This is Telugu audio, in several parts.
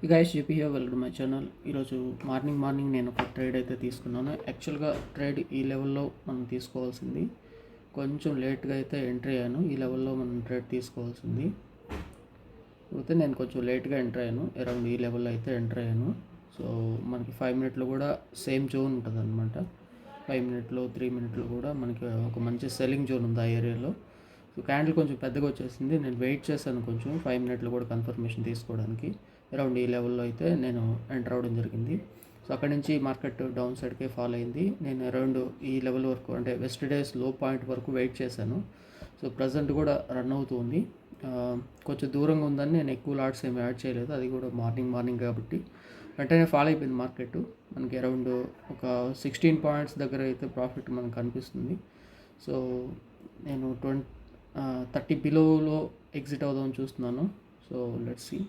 Guys JP here, welcome to my channel. ఈరోజు మార్నింగ్ నేను ఒక ట్రేడ్ అయితే తీసుకున్నాను. యాక్చువల్గా ట్రేడ్ ఈ లెవెల్లో మనం తీసుకోవాల్సింది, కొంచెం లేట్గా అయితే ఎంట్రీ అయ్యాను. ఈ లెవెల్లో మనం ట్రేడ్ తీసుకోవాల్సింది అయితే నేను కొంచెం లేట్గా ఎంటర్ అయ్యాను. అరౌండ్ ఈ లెవెల్లో అయితే ఎంటర్ అయ్యాను. సో మనకి 5 మినిట్లో కూడా సేమ్ జోన్ ఉంటుంది అనమాట. 5 మినిట్లో 3 మినిట్లో కూడా మనకి ఒక మంచి సెల్లింగ్ జోన్ ఉంది ఆ ఏరియాలో. సో క్యాండిల్ కొంచెం పెద్దగా వచ్చేసింది. నేను వెయిట్ చేశాను కొంచెం 5 మినిట్లో కూడా కన్ఫర్మేషన్ తీసుకోవడానికి. అరౌండ్ ఈ లెవెల్లో అయితే నేను ఎంటర్ అవ్వడం జరిగింది. సో అక్కడి నుంచి మార్కెట్ డౌన్ సైడ్కే ఫాల్ అయింది. నేను అరౌండ్ ఈ లెవెల్ వరకు, అంటే వెస్టర్డేస్ లో పాయింట్ వరకు వెయిట్ చేశాను. సో ప్రజెంట్ కూడా రన్ అవుతుంది. కొంచెం దూరంగా ఉందని నేను ఎక్కువ లాట్స్ ఏమి యాడ్ చేయలేదు. అది కూడా మార్నింగ్ కాబట్టి వెంటనే ఫాల్ అయిపోయింది మార్కెట్. మనకి అరౌండ్ ఒక 16 పాయింట్స్ దగ్గర అయితే ప్రాఫిట్ మనకు కనిపిస్తుంది. సో నేను 30 బిలోలో ఎగ్జిట్ అవుదామని చూస్తున్నాను. So let's see.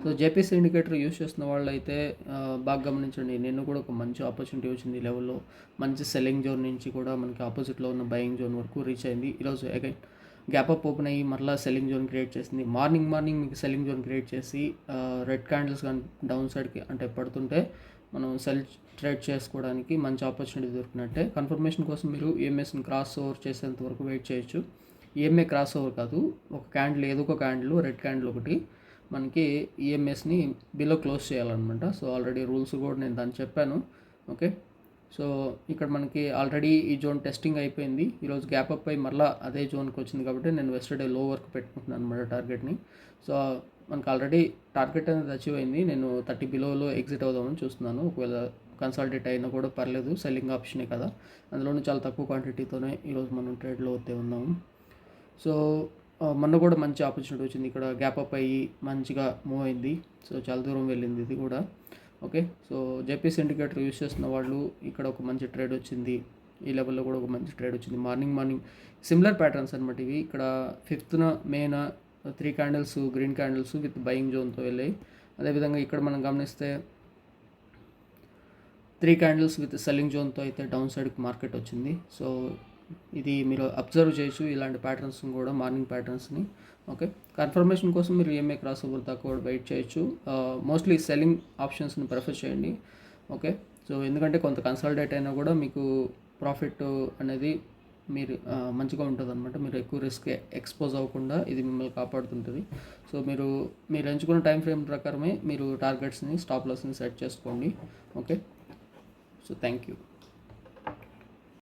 So JPC indicator use చేస్తున్న వాళ్ళు అయితే బాగా గమనించండి. నేను కూడా ఒక మంచి ఆపర్చునిటీ వచ్చింది ఈ లెవెల్లో. మంచి సెల్లింగ్ జోన్ నుంచి కూడా మనకి ఆపోజిట్లో ఉన్న బయింగ్ జోన్ వరకు రీచ్ అయింది. ఈరోజు అగైన్ గ్యాప్ అప్ ఓపెన్ అయ్యి మరలా సెల్లింగ్ జోన్ క్రియేట్ చేసింది. మార్నింగ్ మీకు సెల్లింగ్ జోన్ క్రియేట్ చేసి రెడ్ క్యాండిల్స్ కానీ డౌన్ సైడ్కి అంటే పడుతుంటే మనం సెల్ ట్రేడ్ చేసుకోవడానికి మంచి ఆపర్చునిటీ దొరికినట్టే. కన్ఫర్మేషన్ కోసం మీరు ఈఎంఎస్ని క్రాస్ ఓవర్ చేసేంత వరకు వెయిట్ చేయొచ్చు. ఈఎంఏ క్రాస్ ఓవర్ కాదు, ఒక క్యాండిల్, ఏదో ఒక క్యాండిల్, రెడ్ క్యాండిల్ ఒకటి మనకి ఈఎంఎస్ని బిలో క్లోజ్ చేయాలన్నమాట. సో ఆల్రెడీ రూల్స్ కూడా నేను దాన్ని చెప్పాను. ఓకే, సో ఇక్కడ మనకి ఆల్రెడీ ఈ జోన్ టెస్టింగ్ అయిపోయింది. ఈరోజు గ్యాప్ అప్ అయి మళ్ళీ అదే జోన్కి వచ్చింది కాబట్టి నేను వెస్టర్డే లో వరకు పెట్టుకుంటున్నాను అనమాట టార్గెట్ని. సో మనకు ఆల్రెడీ టార్గెట్ అనేది అచీవ్ అయింది. నేను 30 బిలోలో ఎగ్జిట్ అవుదామని చూస్తున్నాను. ఒకవేళ కన్సల్టేట్ అయినా కూడా పర్లేదు, సెల్లింగ్ ఆప్షనే కదా. అందులోనే చాలా తక్కువ క్వాంటిటీతోనే ఈరోజు మనం ట్రేడ్లో వస్తే ఉన్నాము. సో మొన్న కూడా మంచి ఆపర్చునిటీ వచ్చింది. ఇక్కడ గ్యాప్ అప్ అయ్యి మంచిగా మూవ్ అయింది. సో చాలా దూరం వెళ్ళింది ఇది కూడా. Okay, so JPC indicator use చేస్తున్న వాళ్ళు ఇక్కడ ఒక మంచి ట్రేడ్ వచ్చింది. ఈ లెవెల్లో కూడా ఒక మంచి ట్రేడ్ వచ్చింది. మార్నింగ్ సిమిలర్ ప్యాటర్న్స్ అనమాట ఇవి. ఇక్కడ 5th మేన 3 candles, green candles with buying జోన్తో వెళ్ళాయి. అదేవిధంగా ఇక్కడ మనం గమనిస్తే 3 క్యాండిల్స్ విత్ సెల్లింగ్ జోన్తో అయితే డౌన్ సైడ్కి మార్కెట్ వచ్చింది. సో ఇది మీరు అబ్జర్వ్ చేయొచ్చు, ఇలాంటి ప్యాటర్న్స్ కూడా, మార్నింగ్ ప్యాటర్న్స్ని. ఓకే, కన్ఫర్మేషన్ కోసం మీరు ఈఎంఐ క్రాస్ ఓవర్ దాకా కూడా వెయిట్ చేయొచ్చు. మోస్ట్లీ సెల్లింగ్ ఆప్షన్స్ని ప్రిఫర్ చేయండి. ఓకే, సో ఎందుకంటే కొంత కన్సల్టేట్ అయినా కూడా మీకు ప్రాఫిట్ అనేది మీరు మంచిగా ఉంటుంది అనమాట. మీరు ఎక్కువ రిస్క్ ఎక్స్పోజ్ అవ్వకుండా ఇది మిమ్మల్ని కాపాడుతుంటుంది. సో మీరు ఎంచుకున్న టైం ఫ్రేమ్ ప్రకారమే మీరు టార్గెట్స్ని, స్టాప్ లాస్ని సెట్ చేసుకోండి. Okay, so thank you.